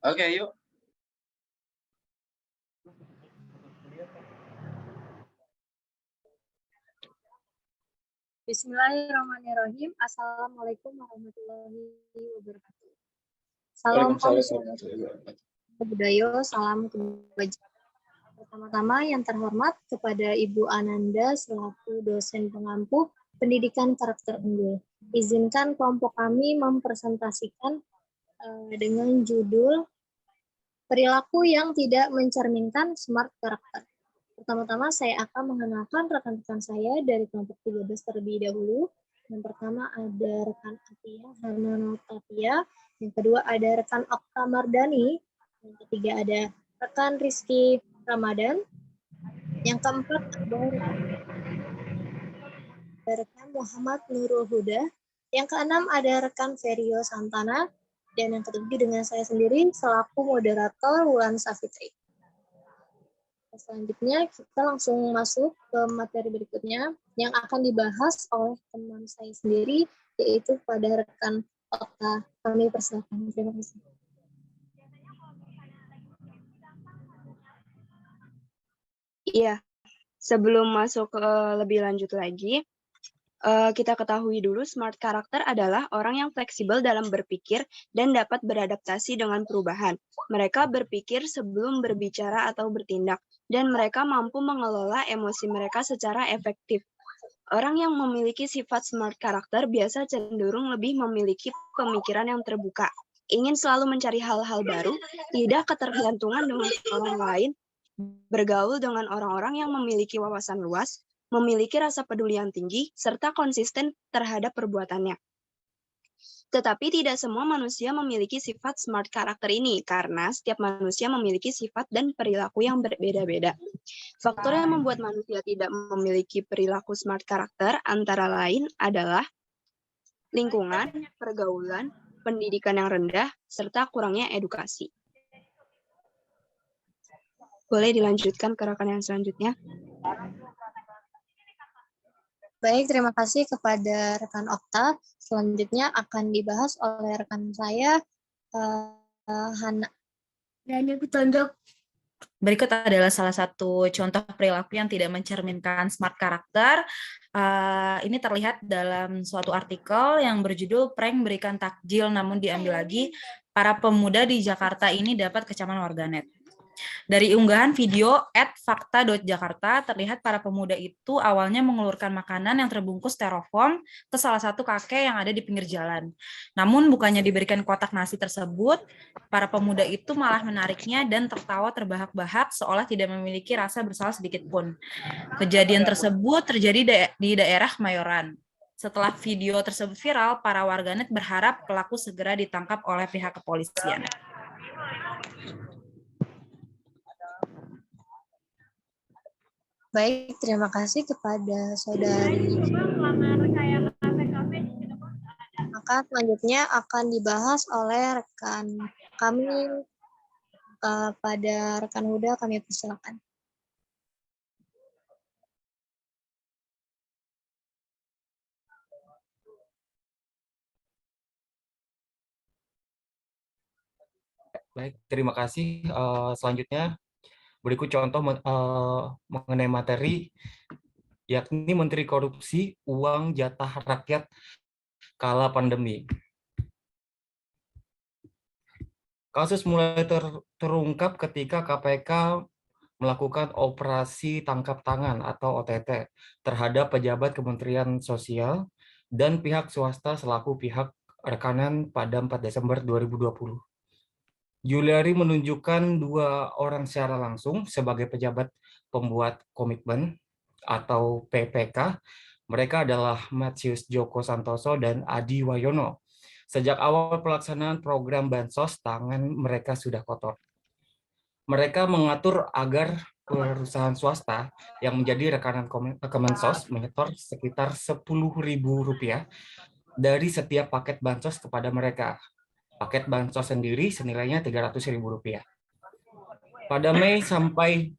Oke, yuk. Bismillahirrahmanirrahim. Assalamualaikum warahmatullahi wabarakatuh. Salam budaya, salam kebajikan. Pertama-tama yang terhormat kepada Ibu Ananda selaku dosen pengampu pendidikan karakter unggul. Izinkan kelompok kami mempresentasikan dengan judul perilaku yang tidak mencerminkan smart karakter. Pertama-tama saya akan mengenalkan rekan-rekan saya dari kelompok 13 terlebih dahulu. Yang pertama ada rekan Atia Hanano Tatia, yang kedua ada rekan Okta Mardani, yang ketiga ada rekan Rizky Ramadan, yang keempat ada rekan Muhammad Nurul Huda, yang keenam ada rekan Ferio Santana, dan yang ketujuh dengan saya sendiri selaku moderator Wulan Safitri. Selanjutnya kita langsung masuk ke materi berikutnya yang akan dibahas oleh teman saya sendiri, yaitu pada rekan Okta. Kami persilakan. Terima kasih. Iya, sebelum masuk ke lebih lanjut lagi, kita ketahui dulu smart karakter adalah orang yang fleksibel dalam berpikir dan dapat beradaptasi dengan perubahan. Mereka berpikir sebelum berbicara atau bertindak, dan mereka mampu mengelola emosi mereka secara efektif. Orang yang memiliki sifat smart karakter biasa cenderung lebih memiliki pemikiran yang terbuka, ingin selalu mencari hal-hal baru, tidak ketergantungan dengan orang lain, bergaul dengan orang-orang yang memiliki wawasan luas, memiliki rasa peduli yang tinggi, serta konsisten terhadap perbuatannya. Tetapi tidak semua manusia memiliki sifat smart karakter ini, karena setiap manusia memiliki sifat dan perilaku yang berbeda-beda. Faktor yang membuat manusia tidak memiliki perilaku smart karakter antara lain adalah lingkungan, pergaulan, pendidikan yang rendah, serta kurangnya edukasi. Boleh dilanjutkan ke rekan yang selanjutnya? Baik, terima kasih kepada rekan Okta. Selanjutnya akan dibahas oleh rekan saya, Hana. Dan yang ditunjuk berikut adalah salah satu contoh perilaku yang tidak mencerminkan smart karakter. Ini terlihat dalam suatu artikel yang berjudul "Prank Berikan Takjil Namun Diambil Lagi, Para Pemuda di Jakarta Ini Dapat Kecaman Warganet". Dari unggahan video @fakta.jakarta terlihat para pemuda itu awalnya mengelurkan makanan yang terbungkus styrofoam ke salah satu kakek yang ada di pinggir jalan. Namun bukannya diberikan kotak nasi tersebut, para pemuda itu malah menariknya dan tertawa terbahak-bahak seolah tidak memiliki rasa bersalah sedikit pun. Kejadian tersebut terjadi di daerah Kemayoran. Setelah video tersebut viral, para warganet berharap pelaku segera ditangkap oleh pihak kepolisian. Baik, terima kasih kepada saudari. Maka selanjutnya akan dibahas oleh rekan kami. Pada rekan Huda kami persilakan. Baik, terima kasih. Selanjutnya berikut contoh mengenai materi, yakni Menteri Korupsi Uang Jatah Rakyat Kala Pandemi. Kasus mulai terungkap ketika KPK melakukan operasi tangkap tangan atau OTT terhadap pejabat Kementerian Sosial dan pihak swasta selaku pihak rekanan pada 4 Desember 2020. Juliari menunjukkan 2 orang secara langsung sebagai pejabat pembuat komitmen atau PPK. Mereka adalah Matius Joko Santoso dan Adi Wayono. Sejak awal pelaksanaan program Bansos, tangan mereka sudah kotor. Mereka mengatur agar perusahaan swasta yang menjadi rekanan Kemensos menyetor sekitar Rp10.000 dari setiap paket Bansos kepada mereka. Paket Bansos sendiri senilainya Rp300.000. Pada Mei sampai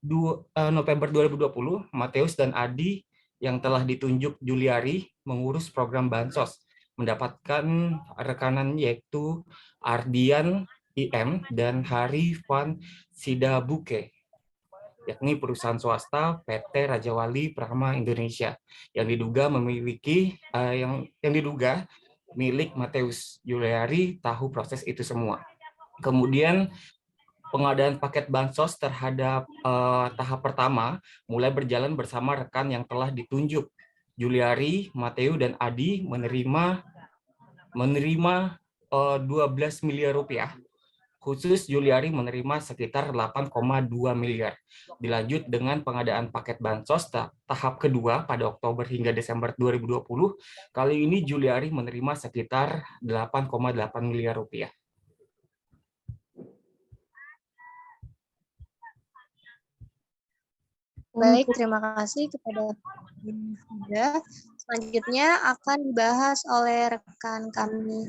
November 2020, Matius dan Adi yang telah ditunjuk Juliari mengurus program Bansos, mendapatkan rekanan yaitu Ardian IM, dan Hari Van Sidabuke, yakni perusahaan swasta PT Raja Wali Prama Indonesia yang diduga milik Mateus Juliari tahu proses itu semua. Kemudian pengadaan paket bansos terhadap tahap pertama mulai berjalan bersama rekan yang telah ditunjuk. Juliari, Mateu, dan Adi menerima 12 miliar rupiah. Khusus Juliari menerima sekitar 8,2 miliar. Dilanjut dengan pengadaan paket bansos tahap kedua pada Oktober hingga Desember 2020. Kali ini Juliari menerima sekitar 8,8 miliar rupiah. Baik, terima kasih kepada Anda. Selanjutnya akan dibahas oleh rekan kami.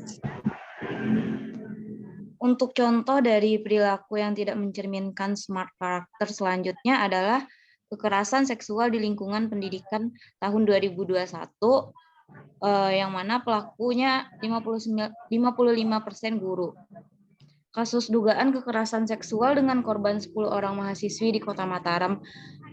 Untuk contoh dari perilaku yang tidak mencerminkan smart karakter selanjutnya adalah kekerasan seksual di lingkungan pendidikan tahun 2021, yang mana pelakunya 55% guru. Kasus dugaan kekerasan seksual dengan korban 10 orang mahasiswi di Kota Mataram,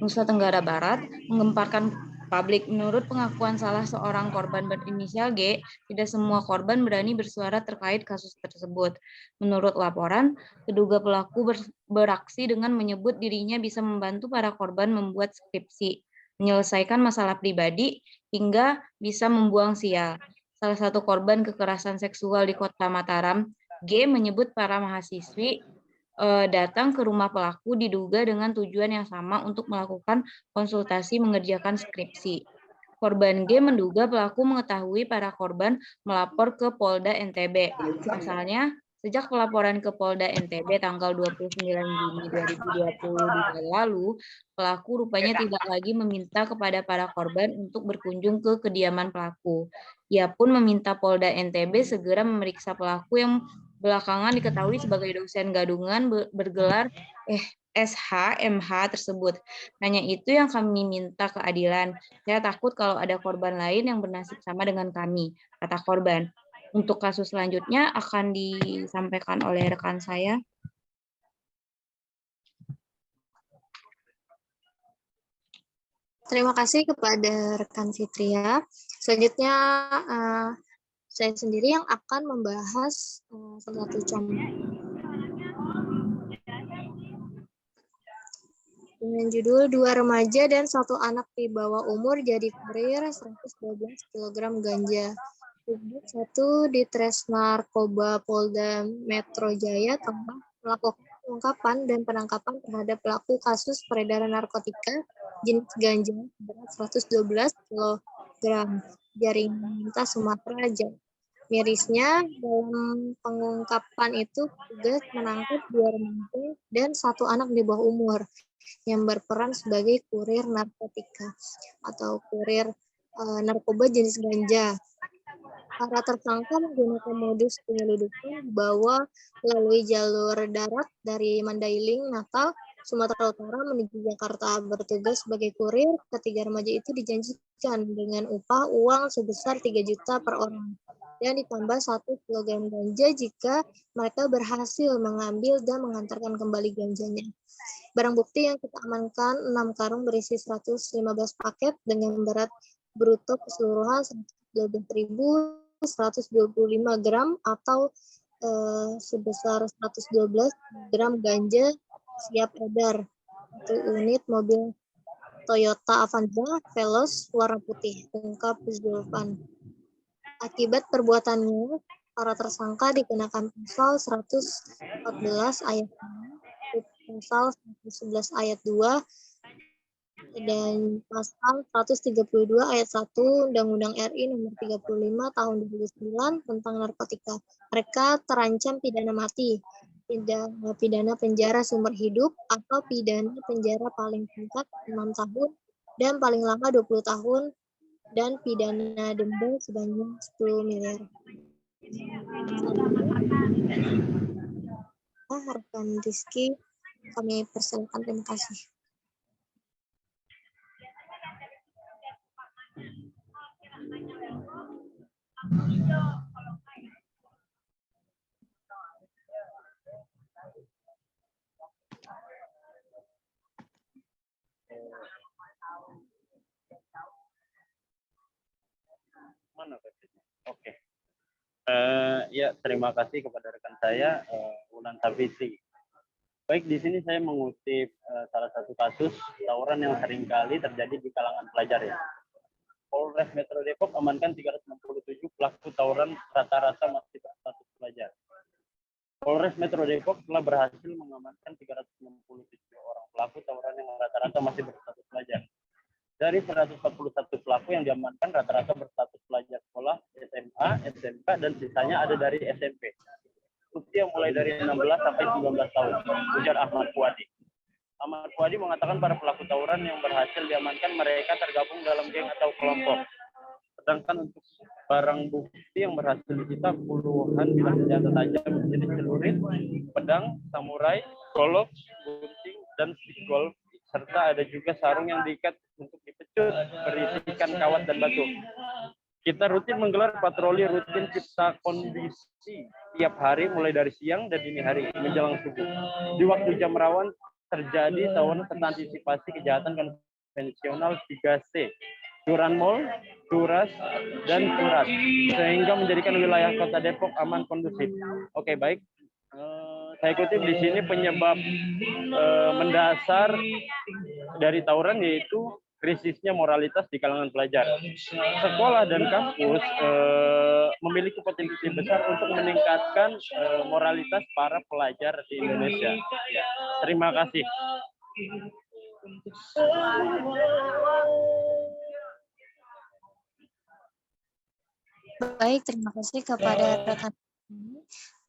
Nusa Tenggara Barat, menggemparkan publik. Menurut pengakuan salah seorang korban berinisial G, tidak semua korban berani bersuara terkait kasus tersebut. Menurut laporan, terduga pelaku beraksi dengan menyebut dirinya bisa membantu para korban membuat skripsi, menyelesaikan masalah pribadi, hingga bisa membuang sial. Salah satu korban kekerasan seksual di Kota Mataram, G, menyebut para mahasiswi datang ke rumah pelaku diduga dengan tujuan yang sama untuk melakukan konsultasi mengerjakan skripsi. Korban G menduga pelaku mengetahui para korban melapor ke Polda NTB. Pasalnya, sejak pelaporan ke Polda NTB tanggal 29 Juni 2020 lalu, pelaku rupanya tidak lagi meminta kepada para korban untuk berkunjung ke kediaman pelaku. Ia pun meminta Polda NTB segera memeriksa pelaku yang belakangan diketahui sebagai dosen gadungan bergelar SHMH tersebut. Hanya itu yang kami minta keadilan. Saya takut kalau ada korban lain yang bernasib sama dengan kami, kata korban. Untuk kasus selanjutnya akan disampaikan oleh rekan saya. Terima kasih kepada rekan Fitria. Selanjutnya saya sendiri yang akan membahas salah satu contoh dengan judul 2 remaja dan 1 anak di bawah umur jadi kurir 112 kg ganja. Subdit 1 di Tres Narkoba Polda Metro Jaya telah melakukan pengungkapan dan penangkapan terhadap pelaku kasus peredaran narkotika jenis ganja berat 112 kg jaringan lintas Sumatera. Mirisnya, dalam pengungkapan itu petugas menangkap 2 remaja dan 1 anak di bawah umur yang berperan sebagai kurir narkotika atau kurir narkoba jenis ganja. Para tersangka menggunakan modus penyeludupan dibawa melalui jalur darat dari Mandailing, Natal, Sumatera Utara menuju Jakarta. Bertugas sebagai kurir, ketiga remaja itu dijanjikan dengan upah uang sebesar 3 juta per orang dan ditambah 1 kilogram ganja jika mereka berhasil mengambil dan mengantarkan kembali ganjanya. Barang bukti yang kita amankan 6 karung berisi 115 paket dengan berat bruto keseluruhan 112.125 gram atau sebesar 112 gram ganja siap edar. 1 unit mobil Toyota Avanza Veloz warna putih, ungkap Zulfan. Akibat perbuatannya, para tersangka dikenakan pasal 114 ayat 6, pasal 111 ayat 2, dan pasal 132 ayat 1 Undang-Undang RI nomor 35 tahun 2009 tentang narkotika. Mereka terancam pidana mati, pidana penjara seumur hidup, atau pidana penjara paling singkat 6 tahun dan paling lama 20 tahun, dan pidana denda sebanyak 10 miliar. Rekan Rizky, kami persilakan. Terima kasih. Ya, terima kasih kepada rekan saya, Ulan Sabiti. Baik, di sini saya mengutip salah satu kasus tawuran yang seringkali terjadi di kalangan pelajar ya. Polres Metro Depok amankan 367 pelaku tawuran rata-rata masih berstatus pelajar. Polres Metro Depok telah berhasil mengamankan 367 orang pelaku tawuran yang rata-rata masih berstatus pelajar. Dari 141 pelaku yang diamankan rata-rata berstatus pelajar sekolah, SMA, SMK, dan sisanya ada dari SMP. Usia mulai dari 16 sampai 19 tahun, ujar Ahmad Puadi. Ahmad Puadi mengatakan para pelaku tawuran yang berhasil diamankan mereka tergabung dalam geng atau kelompok. Sedangkan untuk barang bukti yang berhasil disita puluhan bilah senjata tajam jenis celurit, pedang, samurai, golok, gunting, dan stick golf, serta ada juga sarung yang diikat untuk dipecut berisikan kawat dan batu. Kita rutin menggelar patroli rutin cipta kondisi tiap hari mulai dari siang dan dini hari menjelang subuh. Di waktu jam rawan terjadi tawuran serta antisipasi kejahatan konvensional 3C, curanmor, curas, dan curat, sehingga menjadikan wilayah Kota Depok aman kondusif. Oke, baik. Saya kutip di sini penyebab mendasar dari tawuran yaitu krisisnya moralitas di kalangan pelajar. Sekolah dan kampus memiliki potensi besar untuk meningkatkan moralitas para pelajar di Indonesia. Ya, terima kasih. Baik, terima kasih kepada rekan kami.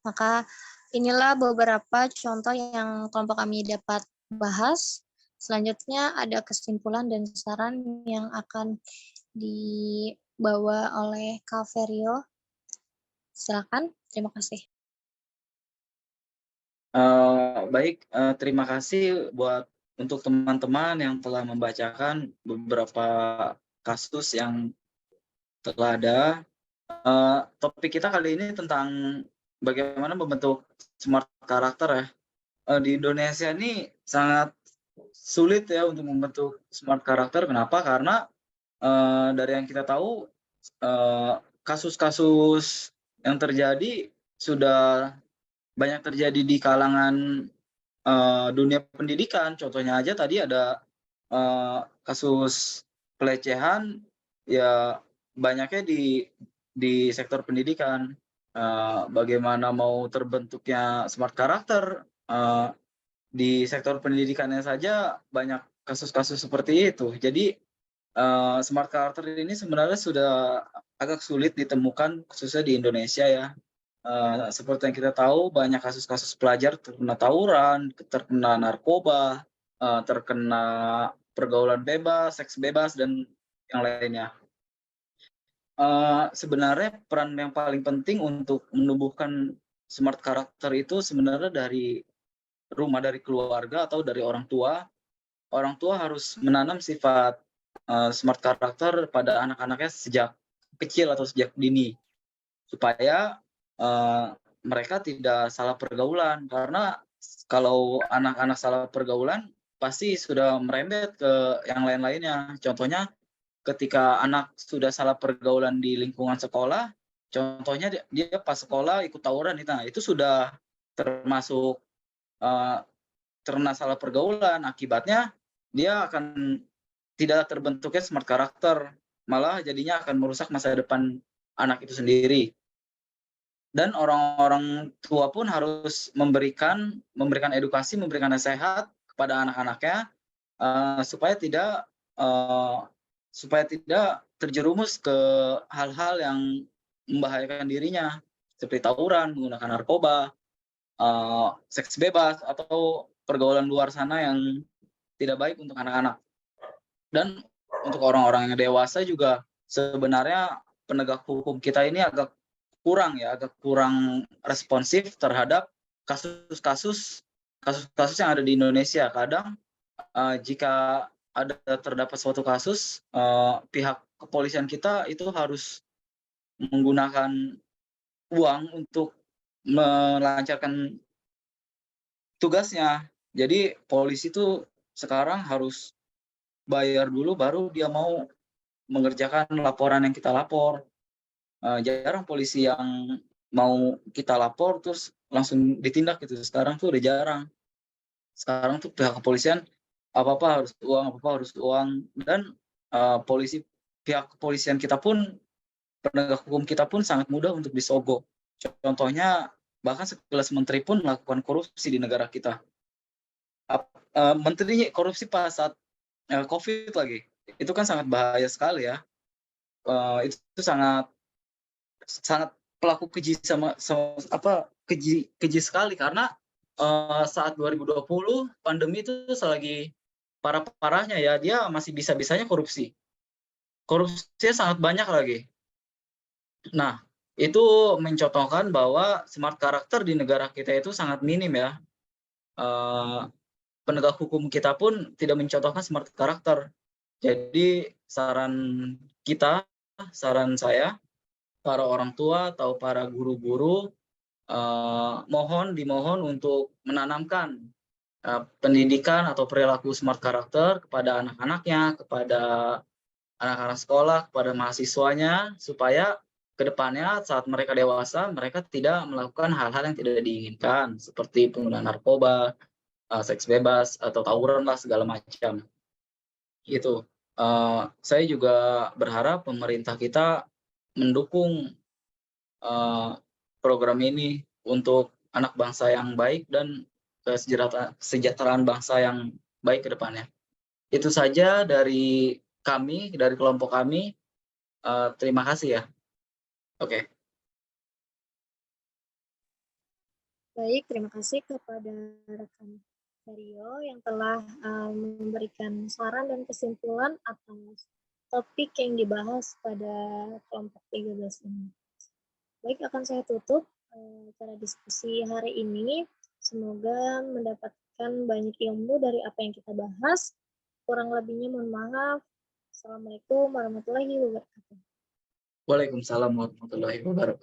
Maka inilah beberapa contoh yang kelompok kami dapat bahas. Selanjutnya ada kesimpulan dan saran yang akan dibawa oleh Kak Ferio. Silakan, terima kasih. Baik, terima kasih untuk teman-teman yang telah membacakan beberapa kasus yang telah ada. Topik kita kali ini tentang bagaimana membentuk smart karakter ya. Di Indonesia ini sangat sulit ya untuk membentuk smart karakter. Kenapa? Karena dari yang kita tahu kasus-kasus yang terjadi sudah banyak terjadi di kalangan dunia pendidikan. Contohnya aja tadi ada kasus pelecehan ya banyaknya di sektor pendidikan. Bagaimana mau terbentuknya smart karakter di sektor pendidikannya saja banyak kasus-kasus seperti itu. Jadi smart karakter ini sebenarnya sudah agak sulit ditemukan khususnya di Indonesia ya. Seperti yang kita tahu banyak kasus-kasus pelajar terkena tawuran, terkena narkoba, terkena pergaulan bebas, seks bebas, dan yang lainnya. Sebenarnya peran yang paling penting untuk menumbuhkan smart karakter itu sebenarnya dari rumah, dari keluarga atau dari orang tua. Orang tua harus menanam sifat smart karakter pada anak-anaknya sejak kecil atau sejak dini supaya mereka tidak salah pergaulan, karena kalau anak-anak salah pergaulan pasti sudah merembet ke yang lain-lainnya. Contohnya ketika anak sudah salah pergaulan di lingkungan sekolah, contohnya dia pas sekolah ikut tawuran, nah itu sudah termasuk terkena salah pergaulan. Akibatnya dia akan tidak terbentuknya smart karakter, malah jadinya akan merusak masa depan anak itu sendiri. Dan orang-orang tua pun harus memberikan edukasi, memberikan nasihat kepada anak-anaknya supaya tidak terjerumus ke hal-hal yang membahayakan dirinya seperti tawuran, menggunakan narkoba, seks bebas, atau pergaulan luar sana yang tidak baik untuk anak-anak. Dan untuk orang-orang yang dewasa juga sebenarnya penegak hukum kita ini agak kurang responsif terhadap kasus-kasus yang ada di Indonesia. Kadang jika terdapat suatu kasus, pihak kepolisian kita itu harus menggunakan uang untuk melancarkan tugasnya. Jadi polisi itu sekarang harus bayar dulu baru dia mau mengerjakan laporan yang kita lapor. Jarang polisi yang mau kita lapor terus langsung ditindak gitu. Sekarang tuh udah jarang. Sekarang tuh pihak kepolisian apa-apa harus uang, dan pihak kepolisian kita pun, penegak hukum kita pun sangat mudah untuk disogok. Contohnya bahkan sekelas menteri pun melakukan korupsi di negara kita. Menteri korupsi pas saat COVID lagi, itu kan sangat bahaya sekali ya. Itu sangat pelaku keji keji sekali, karena saat 2020 pandemi itu selagi parah-parahnya ya, dia masih bisa-bisanya korupsinya sangat banyak lagi. Nah, itu mencontohkan bahwa smart karakter di negara kita itu sangat minim ya. Penegak hukum kita pun tidak mencontohkan smart karakter. Jadi saran saya, para orang tua atau para guru-guru, dimohon untuk menanamkan pendidikan atau perilaku smart karakter kepada anak-anaknya, kepada anak-anak sekolah, kepada mahasiswanya, supaya ke depannya saat mereka dewasa, mereka tidak melakukan hal-hal yang tidak diinginkan, seperti penggunaan narkoba, seks bebas, atau tawuran lah, segala macam. Gitu. Saya juga berharap pemerintah kita mendukung program ini untuk anak bangsa yang baik dan kesejahteraan bangsa yang baik ke depannya. Itu saja dari kami, dari kelompok kami. Terima kasih ya. Oke. Baik, terima kasih kepada rekan Mario yang telah memberikan saran dan kesimpulan atas topik yang dibahas pada kelompok 13 ini. Baik, akan saya tutup acara diskusi hari ini. Semoga mendapatkan banyak ilmu dari apa yang kita bahas. Kurang lebihnya mohon maaf. Assalamualaikum warahmatullahi wabarakatuh. Waalaikumsalam warahmatullahi wabarakatuh.